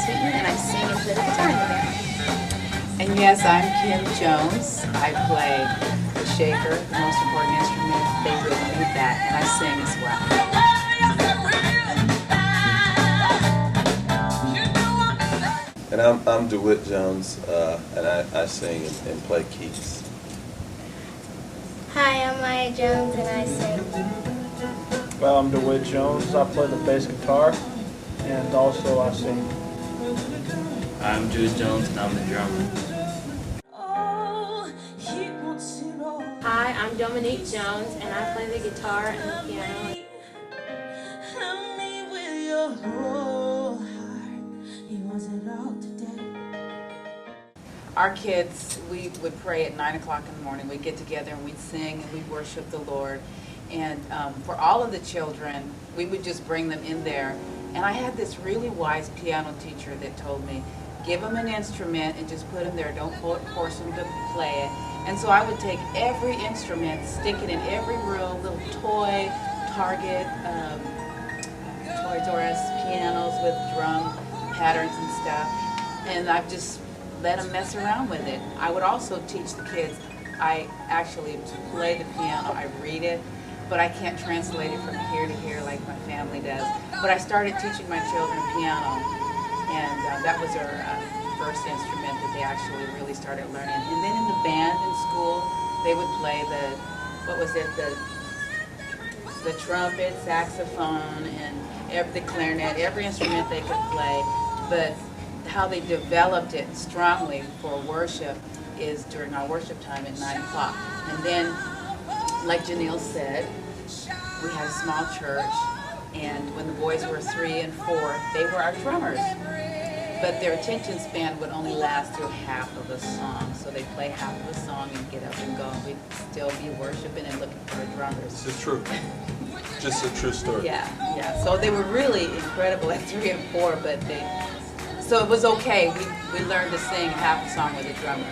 Sweeten, and I sing and play the guitar in the band. And yes, I'm Kim Jones. I play the shaker, the most important instrument. They really need that, and I sing as well. And I'm DeWitt Jones, and I sing and play keys. Hi, I'm Maya Jones and I sing. Well, I'm DeWitt Jones. I play the bass guitar and also I sing. I'm Jude Jones and I'm the drummer. Hi, I'm Dominique Jones and I play the guitar and the piano. Our kids, we would pray at 9 o'clock in the morning. We'd get together and we'd sing and we'd worship the Lord. And for all of the children, we would just bring them in there. And I had this really wise piano teacher that told me, give them an instrument and just put them there. Don't force them to play it. And so I would take every instrument, stick it in every room, little toy, Target, Toys R Us pianos with drum patterns and stuff. And I've just let them mess around with it. I would also teach the kids. I actually play the piano, I read it, but I can't translate it from here to here like my family does. But I started teaching my children piano, and that was their first instrument that they actually really started learning. And then in the band in school, they would play the trumpet, saxophone, and the clarinet, every instrument they could play. But how they developed it strongly for worship is during our worship time at 9 o'clock. And then, like Janelle said, we had a small church, and when the boys were 3 and 4, they were our drummers. But their attention span would only last through half of a song. So they'd play half of a song and get up and go. We'd still be worshiping and looking for the drummers. It's true. Just a true story. Yeah. So they were really incredible at 3 and 4, but so it was okay. We learned to sing half a song with a drummer.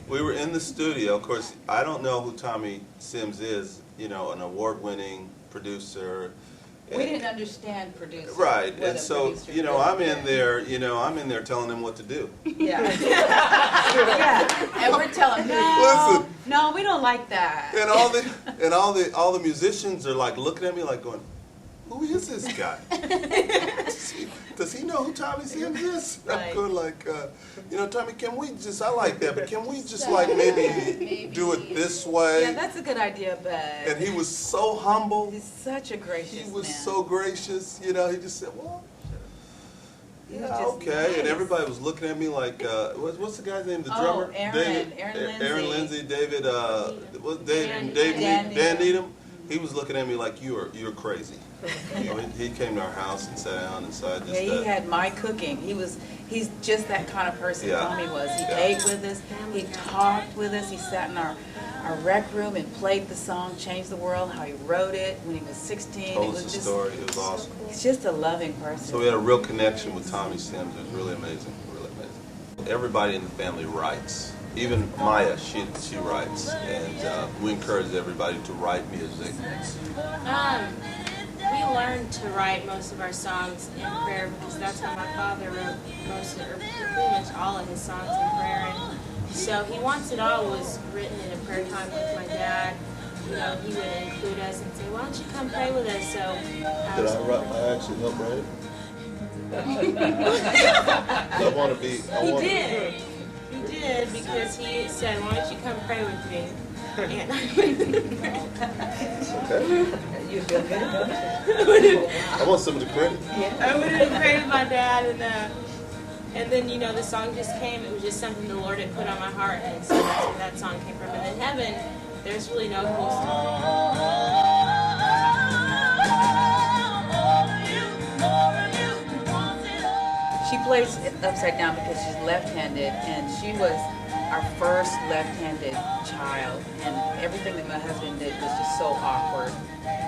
We were in the studio. Of course, I don't know who Tommy Sims is, an award-winning producer. We didn't understand producing. Right, and so, I'm in there telling them what to do. Yeah. And we're telling them, no, we don't like that. And all the musicians are like looking at me like going, who is this guy? Does he know who Tommy Sims is? Right. I'm going like, Tommy, can we just, I like that, but can we just like maybe do it this way? Yeah, that's a good idea, but... And he was so humble. He's such a gracious man. He was so gracious, he just said, well, yeah, okay. Nice. And everybody was looking at me like, what's the guy's name, the drummer? Aaron Lindsay. Dan Needham. He was looking at me like you're crazy. He came to our house and sat down and said, he had my cooking. He's just that kind of person. Tommy was. He ate with us. He talked with us. He sat in our rec room and played the song "Change the World." How he wrote it when he was 16. Told us the story. It was awesome. He's just a loving person. So we had a real connection with Tommy Sims. It was really amazing. Really amazing. Everybody in the family writes. Even Maya, she writes, and we encourage everybody to write music. We learned to write most of our songs in prayer because that's how my father wrote pretty much all of his songs in prayer. And so he wants it all was written in a prayer time with my dad. He would include us and say, "Why don't you come pray with us?" So Did I actually help write it? I want to be. He did because he said, "Why don't you come pray with me?" And I went and prayed. Okay. You feel good? I want some of the credit. I went and prayed with my dad, and then the song just came. It was just something the Lord had put on my heart, and so that's where that song came from. And in heaven, there's really no cool story. She plays upside down because she's left-handed, and she was our first left-handed child, and everything that my husband did was just so awkward.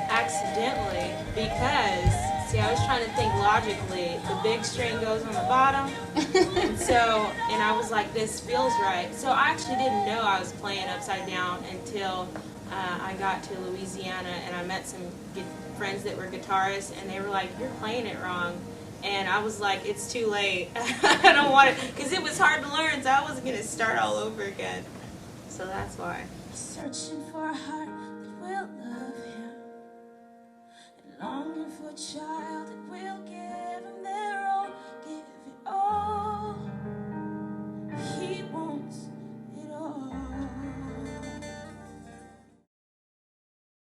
Accidentally, because See, I was trying to think logically. The big string goes on the bottom, and I was like, this feels right. So I actually didn't know I was playing upside down until I got to Louisiana, and I met some friends that were guitarists, and they were like, you're playing it wrong. And I was like, it's too late. I don't want it, because it was hard to learn, so I wasn't going to start all over again. So that's why. Searching for a heart that will love him, and longing for a child that will give.